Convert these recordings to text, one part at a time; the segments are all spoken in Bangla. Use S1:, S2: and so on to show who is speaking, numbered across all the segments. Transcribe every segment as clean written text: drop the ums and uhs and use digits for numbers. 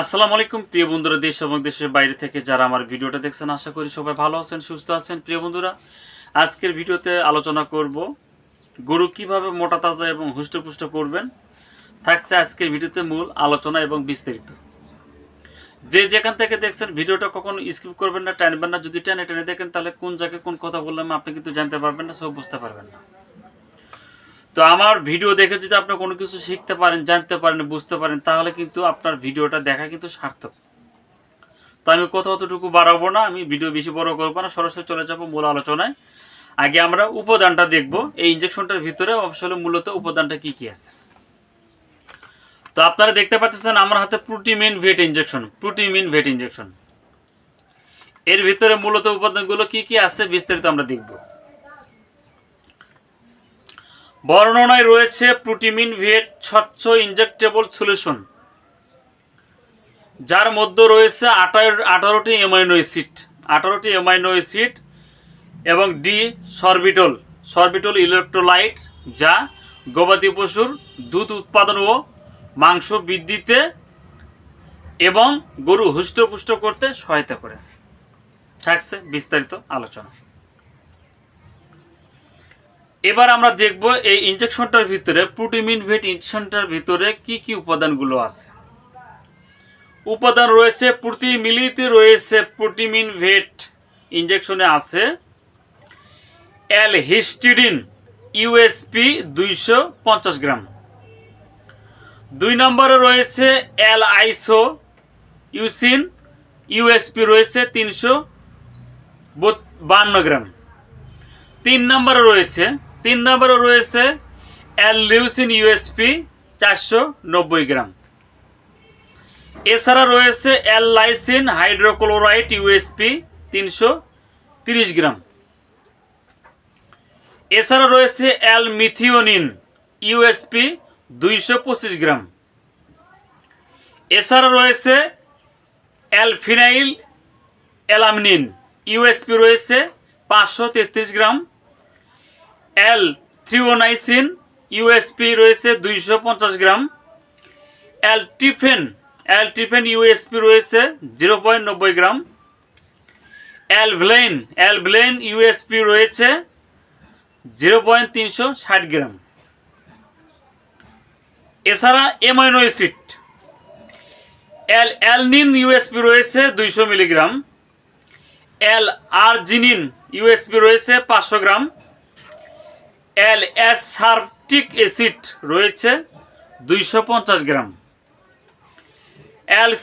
S1: আসসালামু আলাইকুম প্রিয় বন্ধুরা, দেশ এবং দেশের বাইরে থেকে যারা আমার ভিডিওটা দেখছেন, আশা করি সবাই ভালো আছেন, সুস্থ আছেন। প্রিয় বন্ধুরা, আজকের ভিডিওতে আলোচনা করব গরু কিভাবে মোটা তাজা এবং হুষ্টপুষ্ট করবেন। থাকছে আজকের ভিডিওতে মূল আলোচনা এবং বিস্তারিত। যে যেখান থেকে দেখছেন ভিডিওটা কখনো স্কিপ করবেন না, টানবেন না। যদি টেনে টেনে দেখেন তাহলে কোন জায়গায় কোন কথা বললাম আপনি কিন্তু জানতে পারবেন না, সব বুঝতে পারবেন না। তো আমার ভিডিও দেখে যদি আপনি কোনো কিছু শিখতে পারেন, জানতে পারেন, বুঝতে পারেন, তাহলে কিন্তু আপনার ভিডিওটা দেখা কিন্তু সার্থক। তো আমি কথা অতটুকু বাড়াবো না, আমি ভিডিও বেশি বড় করবো না, সরাসরি চলে যাবো মূল আলোচনায়। আগে আমরা উপাদানটা দেখব, এই ইনজেকশনটার ভিতরে আসলে মূলত উপাদানটা কি কি আছে। তো আপনারা দেখতে পাচ্ছেন আমার হাতে প্রোটিমিন ভেট ইনজেকশন। এর ভিতরে মূলত উপাদানগুলো কি কি আছে বিস্তারিত আমরা দেখব। বর্ণনায় রয়েছে প্রোটিমিন ভেট স্বচ্ছ ইনজেক্টেবল সলিউশন, যার মধ্যে রয়েছে 18টি অ্যামাইনো অ্যাসিড এবং ডি সরবিটল ইলেকট্রোলাইট, যা গবাদি পশুর দুধ উৎপাদন ও মাংস বৃদ্ধিতে এবং গরু হুষ্টপুষ্ট করতে সহায়তা করে। থাকছে বিস্তারিত আলোচনা। এবার আমরা দেখব এই ইনজেকশনটার ভিতরে, প্রোটিমিন ভেট ইনজেকশনটার ভিতরে কি কি উপাদানগুলো আছে। উপাদান রয়েছে, প্রতি মিলিতে রয়েছে প্রোটিমিন ভেট ইনজেকশনে আছে হিস্টিডিন ইউএসপি 250 গ্রাম। 2 নম্বরে রয়েছে আইসো ইউসিন ইউএসপি রয়েছে 352 গ্রাম। 3 নম্বরে রয়েছে লিউসিন ইউএসপি 490 গ্রাম। এছাড়া রয়েছে লাইসিন হাইড্রোক্লোরাইড ইউএসপি 330 গ্রাম। এছাড়া রয়েছে মিথিওনিন ইউএসপি 225 গ্রাম। এছাড়া রয়েছে ফিনাইল অ্যালামিন ইউএসপি রয়েছে 533 গ্রাম। থ্রিওনাইসিন ইউএসপি রয়েছে 250 গ্রাম। অ্যালট্রিফেন ইউএসপি রয়েছে 0.90 গ্রাম। অ্যালভ্লেন ইউএসপি রয়েছে 0.360 গ্রাম। এছাড়া অ্যামাইনো অ্যাসিড অ্যালনিন ইউএসপি রয়েছে 200 মিলিগ্রাম। আর্জিনিন ইউএসপি রয়েছে 500 গ্রাম। অ্যাসপারটিক অ্যাসিড রয়েছে 250 গ্রাম।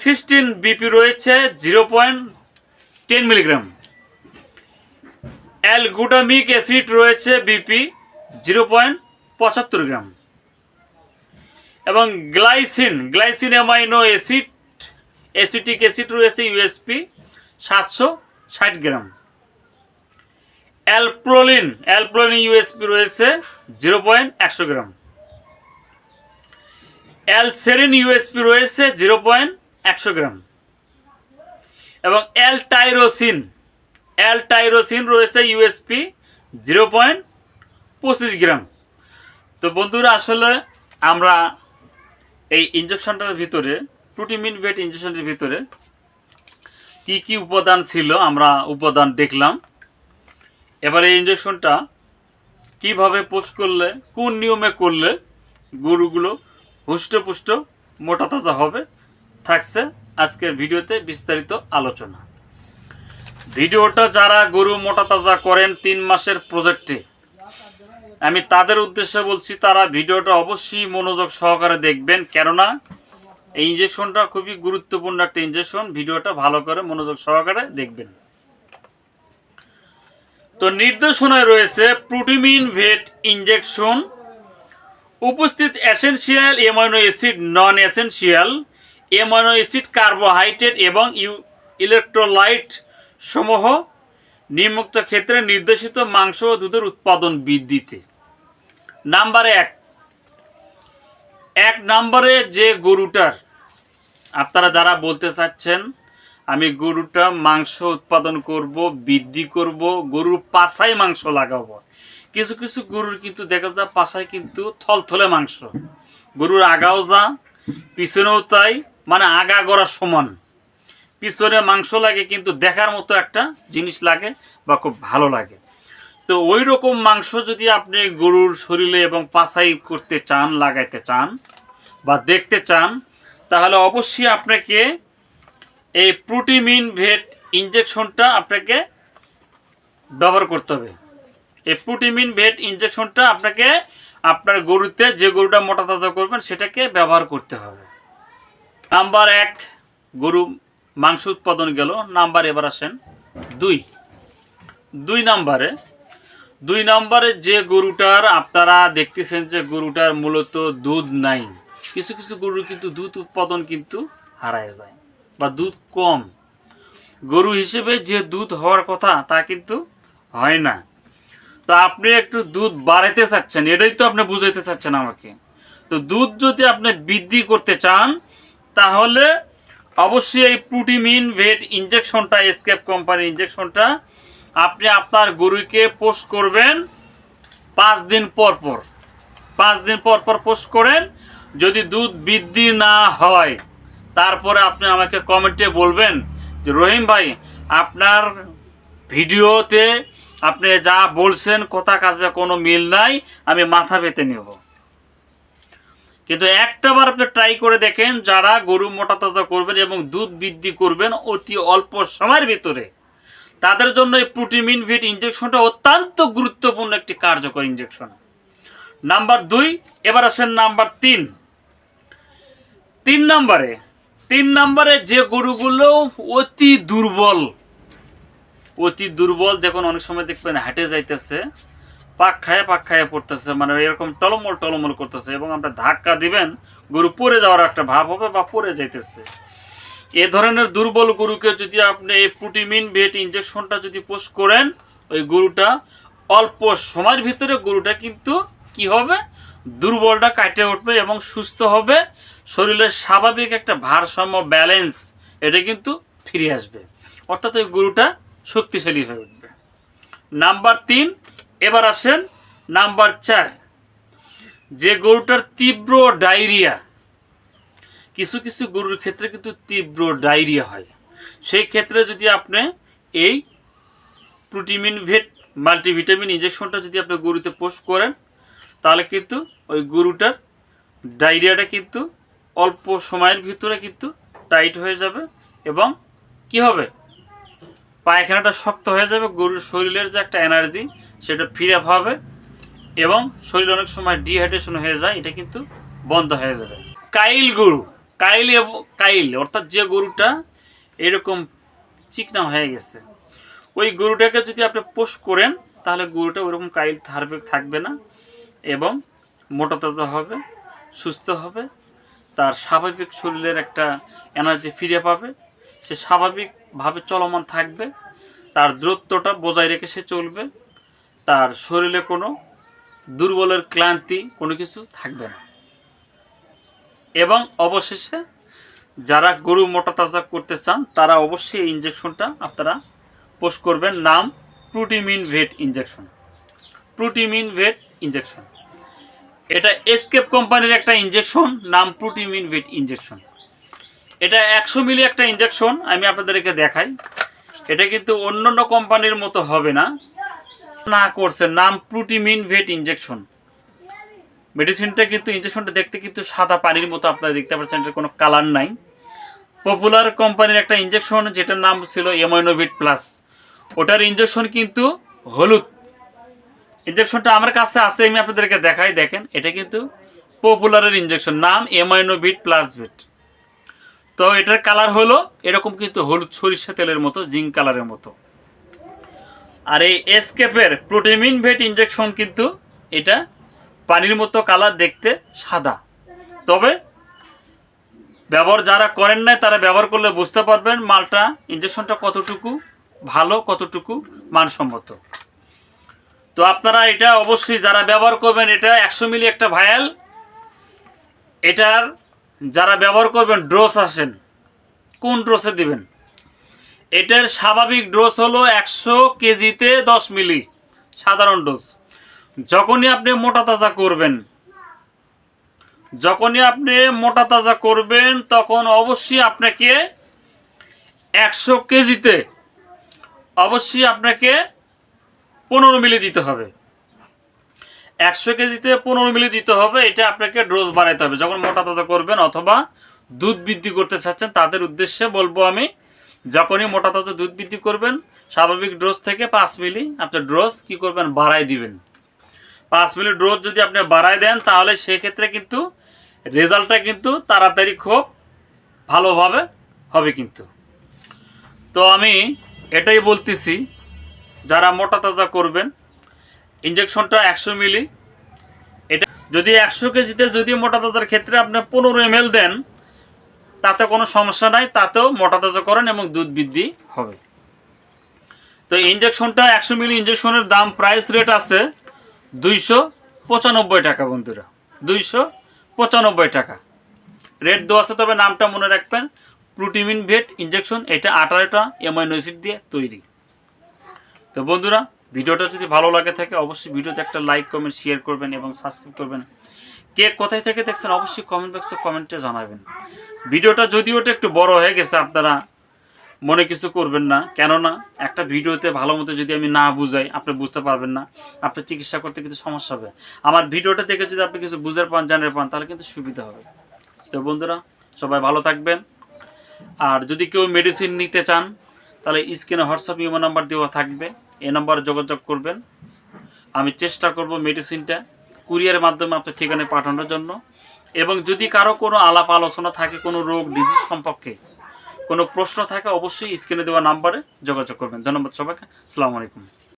S1: সিস্টিন বিপি রয়েছে 0.10 মিলিগ্রাম। গ্লুটামিক অ্যাসিড রয়েছে বিপি 0.75 গ্রাম। এবং গ্লাইসিন অ্যামাইনো অ্যাসিটিক অ্যাসিড রয়েছে ইউএসপি 760 গ্রাম। অ্যালপ্রোলিন ইউএসপি রয়েছে 0.100 গ্রাম। সেরিন ইউএসপি রয়েছে 0.100 গ্রাম। এবং টাইরোসিন রয়েছে ইউএসপি 0.25 গ্রাম। তো বন্ধুরা, আসলে আমরা এই ইনজেকশনটার ভিতরে, প্রোটিমিন ভেট ইনজেকশনের ভিতরে কি কি উপাদান ছিল আমরা উপাদান দেখলাম। এবার এই ইনজেকশনটা কিভাবে পোষ করলে, কোন নিয়মে করলে গরুগুলো হুষ্টপুষ্ট মোটা তাজা হবে, থাকছে আজকের ভিডিওতে বিস্তারিত আলোচনা। ভিডিওটা যারা গরু মোটা তাজা করেন 3 মাসের প্রজেক্টে, আমি তাদের উদ্দেশ্যে বলছি, তারা ভিডিওটা অবশ্যই মনোযোগ সহকারে দেখবেন, কেননা এই ইনজেকশনটা খুবই গুরুত্বপূর্ণ একটা ইনজেকশন। ভিডিওটা ভালো করে মনোযোগ সহকারে দেখবেন। তো নির্দেশনায় রয়েছে, প্রোটিমিন ভেট ইনজেকশন উপস্থিত এসেনশিয়াল অ্যামাইনো অ্যাসিড, নন এসেনশিয়াল অ্যামাইনো অ্যাসিড, কার্বোহাইড্রেট এবং ইলেকট্রোলাইট সমূহ নিম্নোক্ত ক্ষেত্রে নির্দেশিত মাংস ও দুধের উৎপাদন বৃদ্ধিতে। নাম্বার 1 নম্বরে, যে গরুটার, আপনারা যারা বলতে চাচ্ছেন আমি গরুটা মাংস উৎপাদন করব, বৃদ্ধি করব, গরুর পাছায় মাংস লাগাবো, কিছু কিছু গরুর কিন্তু দেখা যায় পাছায় কিন্তু থলথলে মাংস, গরুর আগাও যা পিছনেও তাই, মানে আগাগোড়া সমান, পিছনে মাংস লাগে কিন্তু দেখার মতো একটা জিনিস লাগে বা খুব ভালো লাগে। তো ওই রকম মাংস যদি আপনি গরুর শরীরে এবং পাছাই করতে চান, লাগাইতে চান বা দেখতে চান, তাহলে অবশ্যই আপনাকে এই প্রোটিমিন ভেট ইনজেকশনটা আপনাকে ব্যবহার করতে হবে। এই প্রোটিমিন ভেট ইনজেকশনটা আপনাকে আপনার গরুতে, যে গরুটা মোটা তাজা করবেন সেটাকে ব্যবহার করতে হবে। নাম্বার 1 গরু মাংস উৎপাদন গেল। নাম্বার এবার আসেন 2 নম্বরে যে গরুটার আপনারা দেখতেছেন যে গরুটার মূলত দুধ নাই, কিছু কিছু গরুর কিন্তু দুধ উৎপাদন কিন্তু হারায় যায় বা দুধ কম, গরু হিসেবে যে দুধ হওয়ার কথা তা কিন্তু হয় না। তো আপনি একটু দুধ বাড়াইতে চাচ্ছেন, এটাই তো আপনি বুঝাইতে চাচ্ছেন আমাকে। তো দুধ যদি আপনি বৃদ্ধি করতে চান তাহলে অবশ্যই এই প্রোটিমিন ভেট ইনজেকশনটা, এসকেপ কোম্পানির ইনজেকশনটা আপনি আপনার গরুকে পোস্ট করবেন 5 দিন পর পর। 5 দিন পর পর পোস্ট করেন। যদি দুধ বৃদ্ধি না হয় তারপরে আপনি আমাকে কমেন্টে বলবেন যে রহিম ভাই, আপনার ভিডিওতে আপনি যা বলছেন কথা কাজে কোনো মিল নাই, আমি মাথা পেতে নেব। কিন্তু একটাবার আপনি ট্রাই করে দেখেন, যারা গরু মোটা তাজা করবেন এবং দুধ বৃদ্ধি করবেন অতি অল্প সময়ের ভিতরে, তাদের জন্য এই প্রোটিমিন ভেট ইনজেকশনটা অত্যন্ত গুরুত্বপূর্ণ একটি কার্যকর ইনজেকশন। নাম্বার 2। এবার আসেন নাম্বার 3। 3 নম্বরে যে গরুগুলো অতি দুর্বল, দেখুন অনেক সময় দেখবেন হাঁটে যাইতেছে, পাক খায় পড়তেছে, মানে এরকম টলমল করতেছে এবং আমরা ধাক্কা দিবেন গরু পড়ে যাওয়ার একটা ভাব হবে বা পড়ে যাইতেছে। এ ধরনের দুর্বল গরুকে যদি আপনি এই প্রোটিমিন ভেট ইনজেকশনটা যদি পোস্ট করেন, ওই গরুটা অল্প সময়ের ভিতরে গরুটা কিন্তু কি হবে, দুর্বলটা কাটে উঠবে এবং সুস্থ হবে, শরীরের স্বাভাবিক একটা ভারসাম্য ব্যালেন্স এটা কিন্তু ফিরে আসবে, অর্থাৎ ওই গরুটা শক্তিশালী হয়ে উঠবে। নাম্বার 3। এবার আসেন নাম্বার 4। যে গরুটার তীব্র ডায়রিয়া, কিছু কিছু গরুর ক্ষেত্রে কিন্তু তীব্র ডায়রিয়া হয়, সেই ক্ষেত্রে যদি আপনি এই প্রোটিমিন ভেট মাল্টিভিটামিন ইনজেকশনটা যদি আপনি গরুতে পোস্ট করেন, তাহলে কিন্তু ওই গরুটার ডায়রিয়াটা কিন্তু অল্প সময়ের ভিতরে কিন্তু টাইট হয়ে যাবে এবং কি হবে, পায়খানাটা শক্ত হয়ে যাবে, গরুর শরীরের যে একটা এনার্জি সেটা ফিরে পাবে এবং শরীর অনেক সময় ডিহাইড্রেশন হয়ে যায়, এটা কিন্তু বন্ধ হয়ে যাবে। কাইল অর্থাৎ যে গরুটা এরকম চিকনা হয়ে গেছে, ওই গরুটাকে যদি আপনি পোস্ট করেন তাহলে গরুটা ওইরকম কাইল থাকবে না এবং মোটা তাজা হবে, সুস্থ হবে, তার স্বাভাবিক শরীরের একটা এনার্জি ফিরে পাবে, সে স্বাভাবিকভাবে চলমান থাকবে, তার দূরত্বটা বজায় রেখে সে চলবে, তার শরীরে কোনো দুর্বলের ক্লান্তি কোনো কিছু থাকবে না। এবং অবশেষে যারা গরু মোটা তাজা করতে চান তারা অবশ্যই এই ইনজেকশনটা আপনারা পোস্ট করবেন। নাম প্রোটিমিন ভেট ইনজেকশন। এটা এসকেপ কোম্পানির একটা ইনজেকশন, নাম প্রোটিমিন ভেট ইনজেকশন। এটা 100 মিলি একটা ইনজেকশন, আমি আপনাদেরকে দেখাই। এটা কিন্তু অন্যান্য কোম্পানির মতো হবে না, করছে নাম প্রোটিমিন ভেট ইনজেকশন। মেডিসিনটা কিন্তু ইনজেকশনটা দেখতে কিন্তু সাদা পানির মতো, আপনারা দেখতে পাচ্ছেন, এটার কোনো কালার নাই। পপুলার কোম্পানির একটা ইনজেকশন যেটার নাম ছিল এমাইনোভিট প্লাস, ওটার ইনজেকশন কিন্তু হলুদ। ইনজেকশনটা আমার কাছে আছে, আমি আপনাদেরকে দেখাই, দেখেন এটা কিন্তু পপুলারের ইনজেকশন, নাম এমাইনোভিট প্লাস ভিট। তো এটার কালার হলো এরকম কিন্তু হলুদ সরিষা তেলের মতো, জিঙ্ক কালারের মতো। আর এই এসকেপের প্রোটিমিন ভেট ইনজেকশন কিন্তু এটা পানির মতো কালার, দেখতে সাদা। তবে ব্যবহার যারা করেন নাই তারা ব্যবহার করলে বুঝতে পারবেন মালটা, ইনজেকশনটা কতটুকু ভালো, কতটুকু মানসম্মত। তো আপনারা এটা অবশ্যই যারা ব্যবহার করবেন, এটা 100 মিলি একটা ভায়াল, এটার যারা ব্যবহার করবেন ডোজ আসেন কোন ডোজে দিবেন। এটার স্বাভাবিক ডোজ হলো 100 কেজিতে 10 মিলি সাধারণ ডোজ। যখনই আপনি মোটা তাজা করবেন যখনই আপনি মোটা তাজা করবেন তখন অবশ্যই আপনাকে 100 কেজিতে অবশ্যই আপনাকে 15 মিলি দিতে হবে। 100 কেজিতে 15 মিলি দিতে হবে। এটা আপনাকে ডোজ বাড়াইতে হবে যখন মোটা তাজা করবেন অথবা দুধ বৃদ্ধি করতে চাচ্ছেন তাদের উদ্দেশ্যে বলবো আমি, যখনই মোটা তাজা দুধ বৃদ্ধি করবেন স্বাভাবিক ডোজ থেকে 5 মিলি আপনার ডোজ কি করবেন, বাড়াই দিবেন। 5 মিলি ডোজ যদি আপনি বাড়াই দেন তাহলে সেক্ষেত্রে কিন্তু রেজাল্টটা কিন্তু তাড়াতাড়ি খুব ভালোভাবে হবে কিন্তু। তো আমি এটাই বলতেছি, যারা মোটা তাজা করবেন ইঞ্জেকশনটা 100 মিলি, এটা যদি 100 কেজিতে যদি মোটা তাজার ক্ষেত্রে আপনি 15 ml দেন তাতে কোনো সমস্যা নাই, তাতেও মোটা তাজা করেন এবং দুধ বৃদ্ধি হবে। তো ইঞ্জেকশনটা 100 মিলি ইঞ্জেকশনের দাম প্রাইস রেট আছে 295 টাকা বন্ধুরা, 295 টাকা রেট দেওয়া আছে। তবে নামটা মনে রাখবেন, প্রোটিমিন ভেট ইঞ্জেকশন। এটা 18টা অ্যামাইনো অ্যাসিড দিয়ে তৈরি। তো বন্ধুরা, ভিডিওটা যদি ভালো লাগে থাকে অবশ্যই ভিডিওতে একটা লাইক কমেন্ট শেয়ার করবেন এবং সাবস্ক্রাইব করবেন। কে কোথায় থেকে দেখছেন অবশ্যই কমেন্ট বক্সে কমেন্টে জানাবেন। ভিডিওটা যদিও ওটা একটু বড় হয়ে গেছে, আপনারা মনে কিছু করবেন না, কেননা একটা ভিডিওতে ভালো মতো যদি আমি না বুঝাই আপনি বুঝতে পারবেন না, আপনার চিকিৎসা করতে কিন্তু সমস্যা হবে। আমার ভিডিওটা দেখে যদি আপনি কিছু বুঝতে পান, জানতে পান, তাহলে কিন্তু সুবিধা হবে। তো বন্ধুরা, সবাই ভালো থাকবেন। আর যদি কেউ মেডিসিন নিতে চান তাহলে স্ক্রিনে হোয়াটসঅ্যাপ ইমো নাম্বার দেওয়া থাকবে, এই নাম্বারে যোগাযোগ করবেন। আমি চেষ্টা করব মেডিসিনটা কুরিয়ারের মাধ্যমে আপনার ঠিকানায় পাঠানোর জন্য। এবং যদি কারো কোনো আলাপ আলোচনা থাকে, কোনো রোগ ডিজিজ সম্পর্কে কোনো প্রশ্ন থাকে, অবশ্যই স্ক্রিনে দেওয়া নাম্বারে যোগাযোগ করবেন। ধন্যবাদ সবাইকে। আসসালামু আলাইকুম।